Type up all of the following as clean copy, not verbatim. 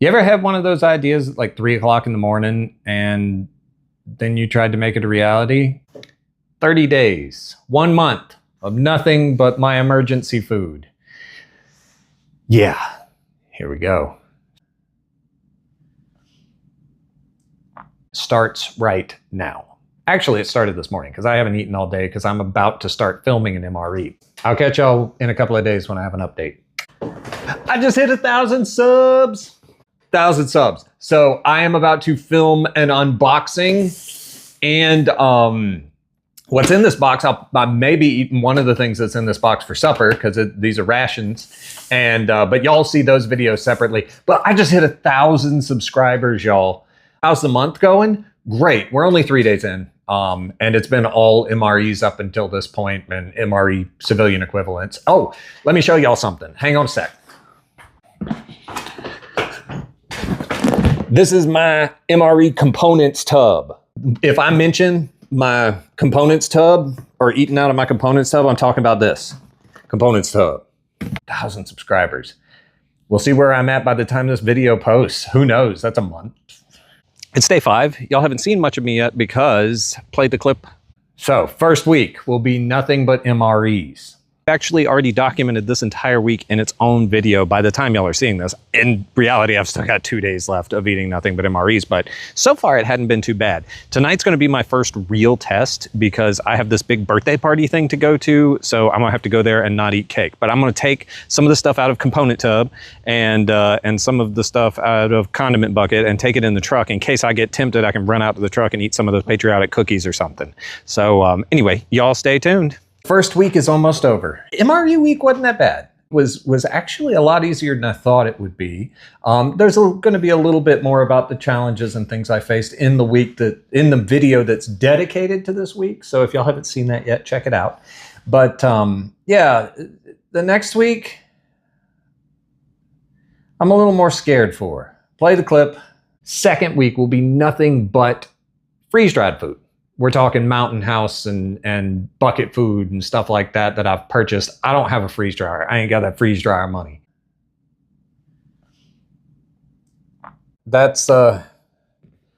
You ever have one of those ideas at like 3 o'clock in the morning and then you tried to make it a reality? 30 days, 1 month of nothing but my emergency food. Yeah, here we go. Starts right now. Actually, it started this morning because I haven't eaten all day because I'm about to start filming an MRE. I'll catch y'all in a couple of days when I have an update. I just hit 1,000 subs. 1,000 subs. So I am about to film an unboxing and what's in this box. I may be eating one of the things that's in this box for supper because these are rations. And but y'all see those videos separately. But I just hit 1,000 subscribers, y'all. How's the month going? Great. We're only 3 days in. And it's been all MREs up until this point and MRE civilian equivalents. Oh, let me show y'all something. Hang on a sec. This is my MRE components tub. If I mention my components tub or eating out of my components tub, I'm talking about this components tub. 1,000 subscribers. We'll see where I'm at by the time this video posts. Who knows? That's a month. It's day 5. Y'all haven't seen much of me yet because played the clip. So first week will be nothing but MREs. Actually already documented this entire week in its own video by the time y'all are seeing this. In reality, I've still got 2 days left of eating nothing but MREs, but so far it hadn't been too bad. Tonight's gonna be my first real test because I have this big birthday party thing to go to, so I'm gonna have to go there and not eat cake. But I'm gonna take some of the stuff out of component tub and some of the stuff out of condiment bucket and take it in the truck in case I get tempted. I can run out to the truck and eat some of those patriotic cookies or something. So anyway, y'all stay tuned. First week is almost over. MRE week wasn't that bad. Was actually a lot easier than I thought it would be. There's going to be a little bit more about the challenges and things I faced in the week in the video that's dedicated to this week. So if y'all haven't seen that yet, check it out. But yeah, the next week, I'm a little more scared for. Play the clip. Second week will be nothing but freeze-dried food. We're talking Mountain House and bucket food and stuff like that that I've purchased. I don't have a freeze dryer. I ain't got that freeze dryer money. That's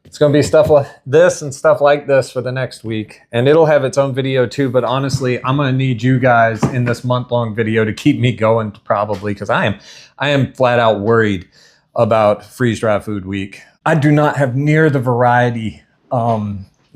it's gonna be stuff like this and stuff like this for the next week. And it'll have its own video too, but honestly, I'm gonna need you guys in this month-long video to keep me going probably, because I am flat out worried about freeze-dried food week. I do not have near the variety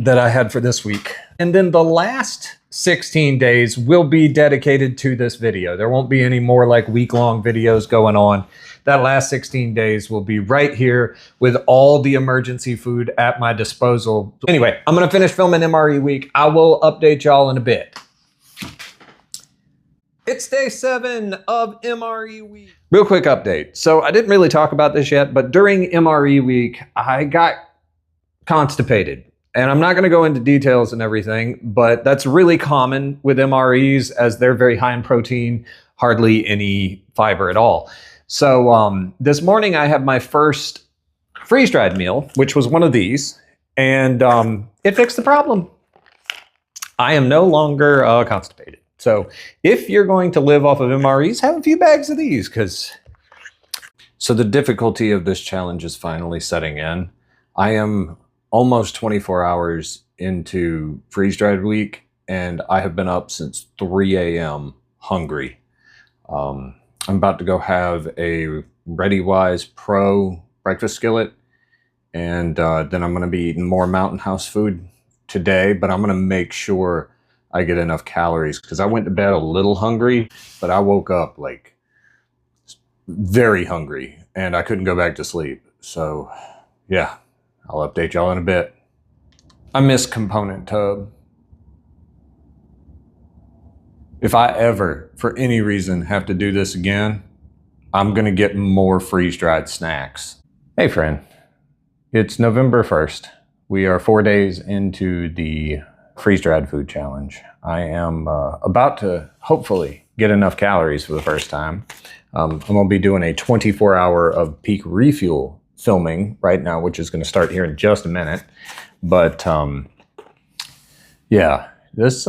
that I had for this week. And then the last 16 days will be dedicated to this video. There won't be any more like week-long videos going on. That last 16 days will be right here with all the emergency food at my disposal. Anyway, I'm gonna finish filming MRE week. I will update y'all in a bit. It's day 7 of MRE week. Real quick update. So I didn't really talk about this yet, but during MRE week, I got constipated. And I'm not going to go into details and everything, but that's really common with MREs as they're very high in protein, hardly any fiber at all. So this morning I had my first freeze-dried meal, which was one of these, and it fixed the problem. I am no longer constipated. So if you're going to live off of MREs, have a few bags of these, because... So the difficulty of this challenge is finally setting in. I am almost 24 hours into freeze-dried week, and I have been up since 3 a.m. hungry. I'm about to go have a ReadyWise Pro breakfast skillet, and then I'm going to be eating more Mountain House food today, but I'm going to make sure I get enough calories, because I went to bed a little hungry, but I woke up like very hungry, and I couldn't go back to sleep. So yeah. I'll update y'all in a bit. I miss component tub. If I ever, for any reason, have to do this again, I'm gonna get more freeze-dried snacks. Hey friend, it's November 1st. We are 4 days into the freeze-dried food challenge. I am about to hopefully get enough calories for the first time. I'm gonna be doing a 24-hour of peak refuel filming right now, which is going to start here in just a minute. But yeah, this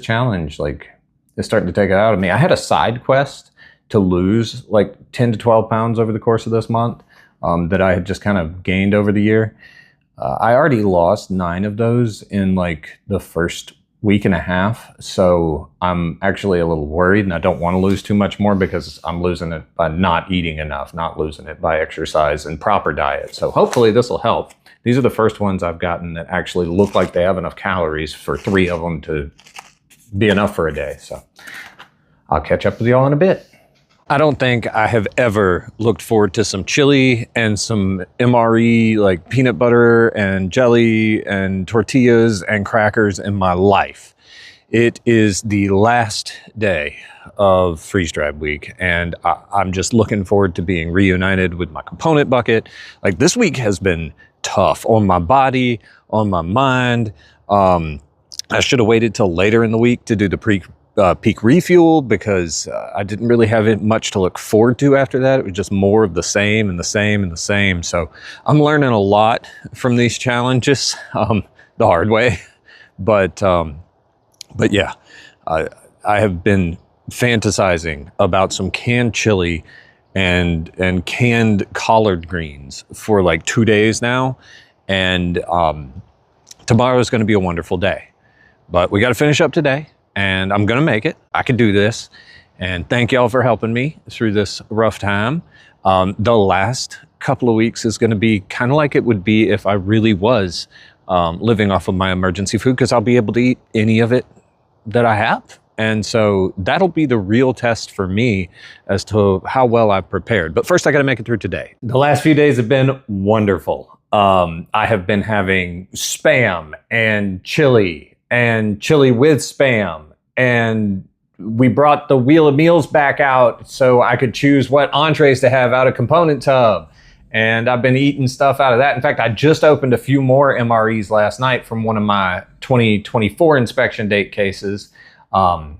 challenge like is starting to take it out of me. I had a side quest to lose like 10 to 12 pounds over the course of this month. that I had just kind of gained over the year. I already lost 9 of those in like the first week and a half. So I'm actually a little worried, and I don't want to lose too much more because I'm losing it by not eating enough, not losing it by exercise and proper diet. So hopefully this will help. These are the first ones I've gotten that actually look like they have enough calories for 3 of them to be enough for a day. So I'll catch up with y'all in a bit. I don't think I have ever looked forward to some chili and some MRE, like peanut butter and jelly and tortillas and crackers in my life. It is the last day of freeze-dried week, and I'm just looking forward to being reunited with my component bucket. Like, this week has been tough on my body, on my mind. I should have waited till later in the week to do the peak refuel, because I didn't really have much to look forward to after that. It was just more of the same and the same and the same. So I'm learning a lot from these challenges the hard way. But yeah, I have been fantasizing about some canned chili and canned collard greens for like 2 days now. And tomorrow is going to be a wonderful day. But we got to finish up today, and I'm going to make it. I can do this. And thank y'all for helping me through this rough time. The last couple of weeks is going to be kind of like it would be if I really was living off of my emergency food, because I'll be able to eat any of it that I have. And so that'll be the real test for me as to how well I've prepared. But first, I got to make it through today. The last few days have been wonderful. I have been having Spam and chili with Spam. And we brought the Wheel of Meals back out so I could choose what entrees to have out of component tub. And I've been eating stuff out of that. In fact, I just opened a few more MREs last night from one of my 2024 inspection date cases. I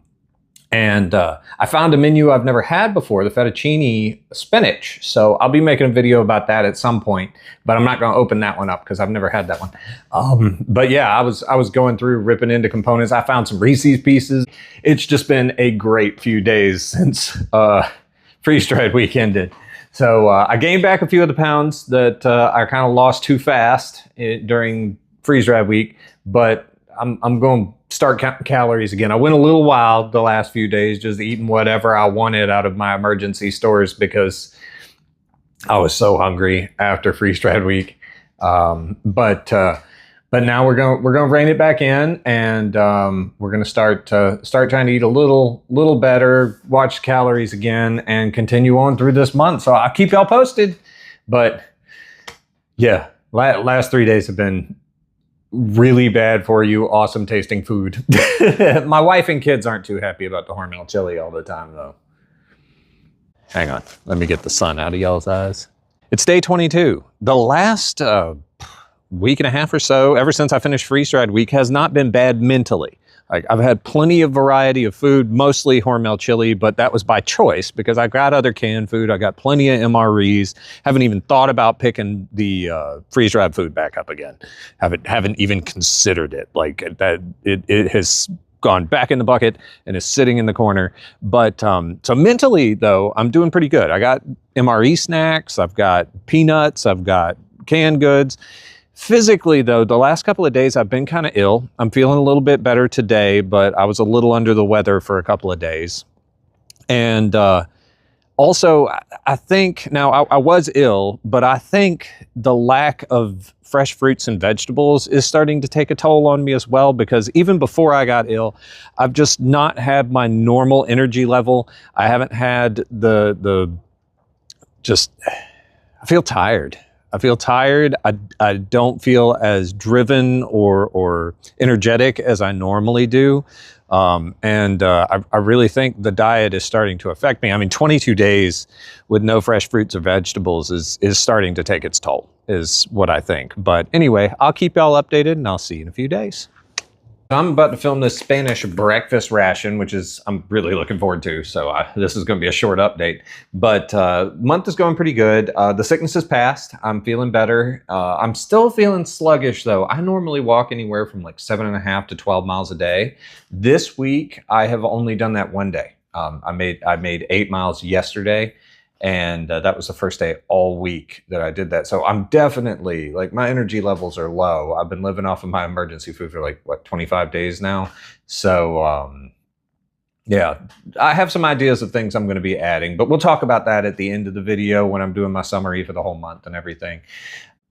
found a menu I've never had before, the fettuccine spinach. So I'll be making a video about that at some point, but I'm not going to open that one up because I've never had that one. But yeah, I was going through, ripping into components. I found some Reese's Pieces. It's just been a great few days since freeze-dried week ended. So I gained back a few of the pounds that I kind of lost too fast during freeze-dried week, but I'm going to start counting calories again. I went a little wild the last few days, just eating whatever I wanted out of my emergency stores because I was so hungry after freeze-dried week. But now we're going to rein it back in, and we're going to start trying to eat a little better, watch calories again, and continue on through this month. So I'll keep y'all posted. But yeah, last 3 days have been really bad for you, awesome tasting food. My wife and kids aren't too happy about the Hormel chili all the time, though. Hang on, let me get the sun out of y'all's eyes. It's day 22. The last week and a half or so, ever since I finished freeze-dried week, has not been bad mentally. Like, I've had plenty of variety of food, mostly Hormel chili, but that was by choice because I got other canned food. I got plenty of MREs. Haven't even thought about picking the freeze-dried food back up again. Haven't even considered it. Like, that, it has gone back in the bucket and is sitting in the corner. But so mentally, though, I'm doing pretty good. I got MRE snacks. I've got peanuts. I've got canned goods. Physically, though, the last couple of days I've been kind of ill. I'm feeling a little bit better today, but I was a little under the weather for a couple of days. And also, I think, now I was ill, but I think the lack of fresh fruits and vegetables is starting to take a toll on me as well, because even before I got ill, I've just not had my normal energy level. I haven't had I feel tired. I don't feel as driven or energetic as I normally do. I really think the diet is starting to affect me. I mean, 22 days with no fresh fruits or vegetables is starting to take its toll, is what I think. But anyway, I'll keep y'all updated, and I'll see you in a few days. I'm about to film this Spanish breakfast ration, which I'm really looking forward to. So this is going to be a short update, but month is going pretty good. The sickness has passed. I'm feeling better. I'm still feeling sluggish though. I normally walk anywhere from like 7.5 to 12 miles a day. This week, I have only done that one day. I made 8 miles yesterday, And that was the first day all week that I did that. So I'm definitely, like, my energy levels are low. I've been living off of my emergency food for like, what, 25 days now? So, yeah, I have some ideas of things I'm going to be adding, but we'll talk about that at the end of the video when I'm doing my summary for the whole month and everything.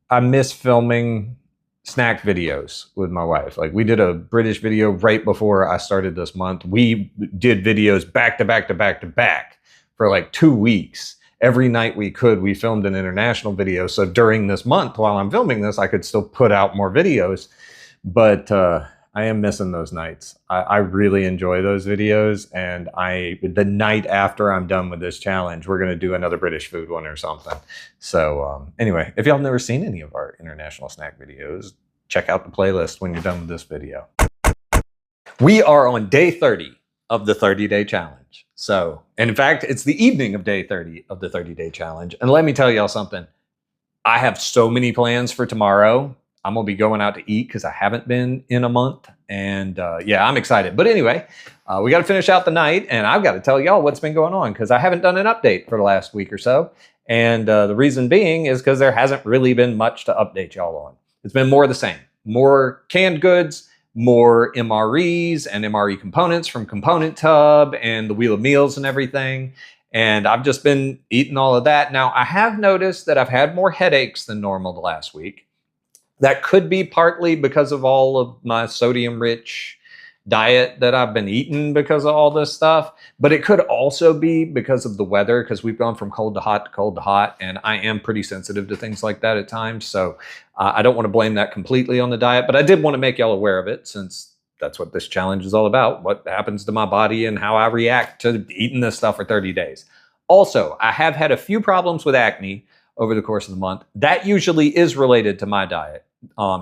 I miss filming snack videos with my wife. Like, we did a British video right before I started this month. We did videos back to back to back to back for like 2 weeks. Every night we could, we filmed an international video. So during this month, while I'm filming this, I could still put out more videos. But I am missing those nights. I really enjoy those videos. And the night after I'm done with this challenge, we're going to do another British food one or something. So anyway, if y'all have never seen any of our international snack videos, check out the playlist when you're done with this video. We are on day 30 of the 30-day challenge. So, and in fact, it's the evening of day 30 of the 30-day challenge. And let me tell y'all something. I have so many plans for tomorrow. I'm going to be going out to eat because I haven't been in a month. And yeah, I'm excited. But anyway, we got to finish out the night. And I've got to tell y'all what's been going on because I haven't done an update for the last week or so. And the reason being is because there hasn't really been much to update y'all on. It's been more of the same. More canned goods, more MREs and MRE components from Component Tub and the Wheel of Meals and everything. And I've just been eating all of that. Now, I have noticed that I've had more headaches than normal the last week. That could be partly because of all of my sodium-rich diet that I've been eating because of all this stuff. But it could also be because of the weather, because we've gone from cold to hot to cold to hot. And I am pretty sensitive to things like that at times. So I don't want to blame that completely on the diet. But I did want to make y'all aware of it, since that's what this challenge is all about. What happens to my body and how I react to eating this stuff for 30 days. Also, I have had a few problems with acne over the course of the month. That usually is related to my diet.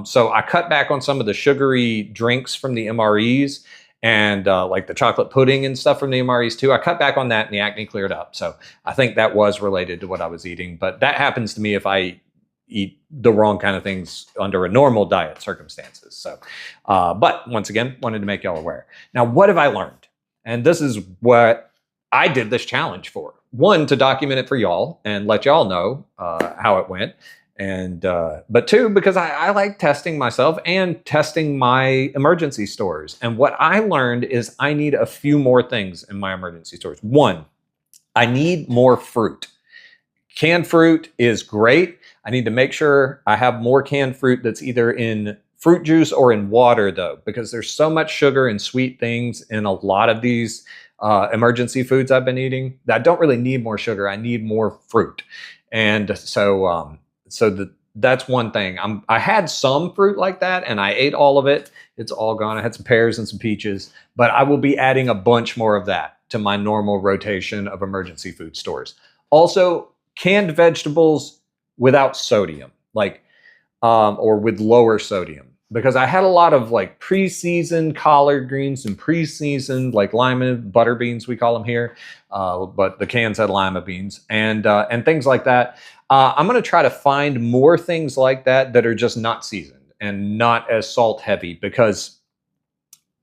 So I cut back on some of the sugary drinks from the MREs and like the chocolate pudding and stuff from the MREs too. I cut back on that and the acne cleared up. So I think that was related to what I was eating. But that happens to me if I eat the wrong kind of things under a normal diet circumstances. So, but once again, wanted to make y'all aware. Now, what have I learned? And this is what I did this challenge for. One, to document it for y'all and let y'all know how it went. And but two, because I like testing myself and testing my emergency stores. And what I learned is I need a few more things in my emergency stores. One, I need more fruit. Canned fruit is great. I need to make sure I have more canned fruit that's either in fruit juice or in water, though, because there's so much sugar and sweet things in a lot of these emergency foods I've been eating that I don't really need more sugar. I need more fruit. And so that's one thing. I had some fruit like that and I ate all of it. It's all gone. I had some pears and some peaches, but I will be adding a bunch more of that to my normal rotation of emergency food stores. Also, canned vegetables without sodium, like, or with lower sodium, because I had a lot of like pre-seasoned collard greens and pre-seasoned like lima butter beans, we call them here. But the cans had lima beans and things like that. I'm going to try to find more things like that that are just not seasoned and not as salt heavy, because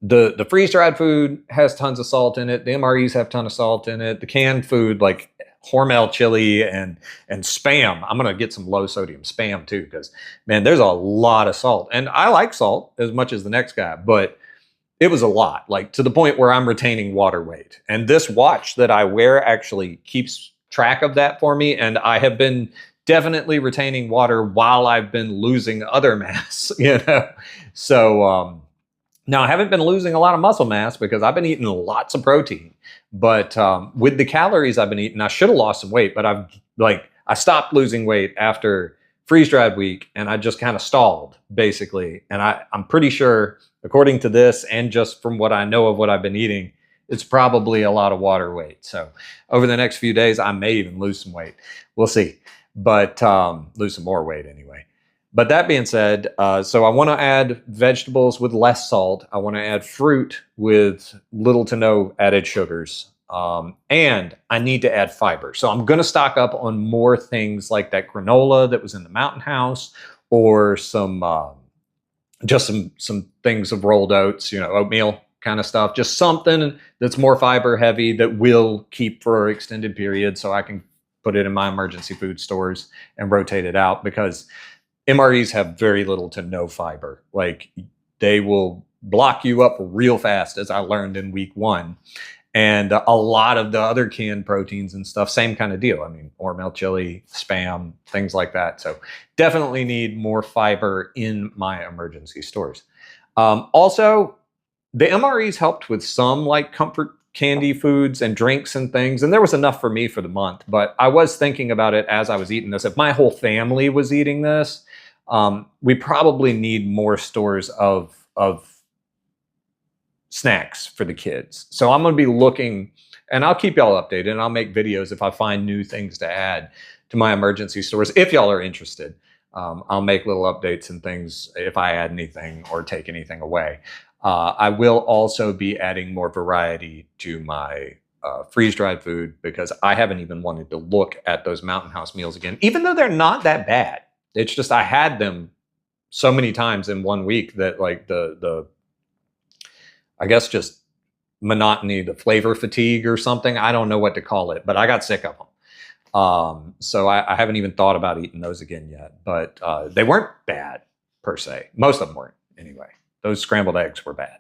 the freeze-dried food has tons of salt in it. The MREs have a ton of salt in it. The canned food, like Hormel chili and Spam, I'm going to get some low sodium Spam too, because man, there's a lot of salt. And I like salt as much as the next guy, but it was a lot, like to the point where I'm retaining water weight. And this watch that I wear actually keeps track of that for me. And I have been definitely retaining water while I've been losing other mass, you know? So, now I haven't been losing a lot of muscle mass because I've been eating lots of protein, but with the calories I've been eating, I should have lost some weight, but I stopped losing weight after freeze-dried week and I just kind of stalled basically. And I'm pretty sure, according to this and just from what I know of what I've been eating, it's probably a lot of water weight. So over the next few days, I may even lose some weight. We'll see, but lose some more weight anyway. But that being said, so I want to add vegetables with less salt. I want to add fruit with little to no added sugars. And I need to add fiber. So I'm going to stock up on more things like that granola that was in the Mountain House, or some just some things of rolled oats, you know, oatmeal kind of stuff. Just something that's more fiber heavy that will keep for an extended period so I can put it in my emergency food stores and rotate it out, because MREs have very little to no fiber. Like, they will block you up real fast, as I learned in week 1. And a lot of the other canned proteins and stuff, same kind of deal. I mean, Hormel chili, Spam, things like that. So definitely need more fiber in my emergency stores. Also, the MREs helped with some like comfort candy foods and drinks and things. And there was enough for me for the month. But I was thinking about it as I was eating this. If my whole family was eating this, we probably need more stores of snacks for the kids. So I'm going to be looking, and I'll keep y'all updated, and I'll make videos if I find new things to add to my emergency stores. If y'all are interested, I'll make little updates and things if I add anything or take anything away. I will also be adding more variety to my freeze-dried food, because I haven't even wanted to look at those Mountain House meals again, even though they're not that bad. It's just I had them so many times in 1 week that, like, the I guess just monotony, the flavor fatigue or something. I don't know what to call it, but I got sick of them. So I haven't even thought about eating those again yet. But they weren't bad per se. Most of them weren't anyway. Those scrambled eggs were bad.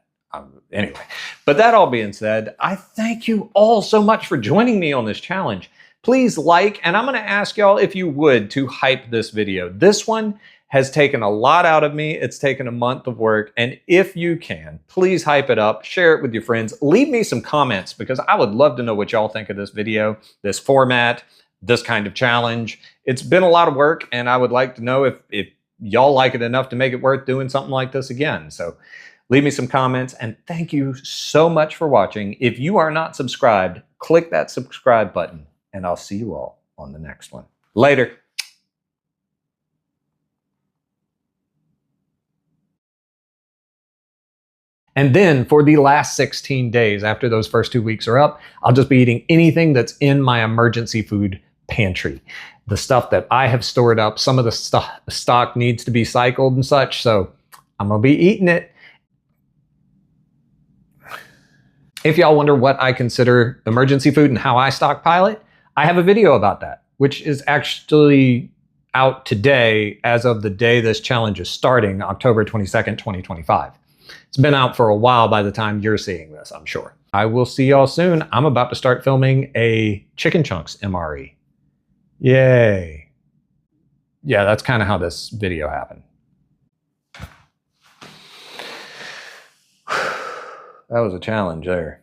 Anyway, but that all being said, I thank you all so much for joining me on this challenge. Please like, and I'm going to ask y'all if you would to hype this video. This one has taken a lot out of me. It's taken a month of work. And if you can, please hype it up, share it with your friends, leave me some comments, because I would love to know what y'all think of this video, this format, this kind of challenge. It's been a lot of work, and I would like to know if y'all like it enough to make it worth doing something like this again. So leave me some comments, and thank you so much for watching. If you are not subscribed, click that subscribe button, and I'll see you all on the next one. Later. And then for the last 16 days after those first 2 weeks are up, I'll just be eating anything that's in my emergency food pantry. The stuff that I have stored up, some of the stock needs to be cycled and such, so I'm gonna be eating it. If y'all wonder what I consider emergency food and how I stockpile it, I have a video about that, which is actually out today as of the day this challenge is starting, October 22nd, 2025. It's been out for a while by the time you're seeing this, I'm sure. I will see y'all soon. I'm about to start filming a chicken chunks MRE. Yay. Yeah, that's kind of how this video happened. That was a challenge there.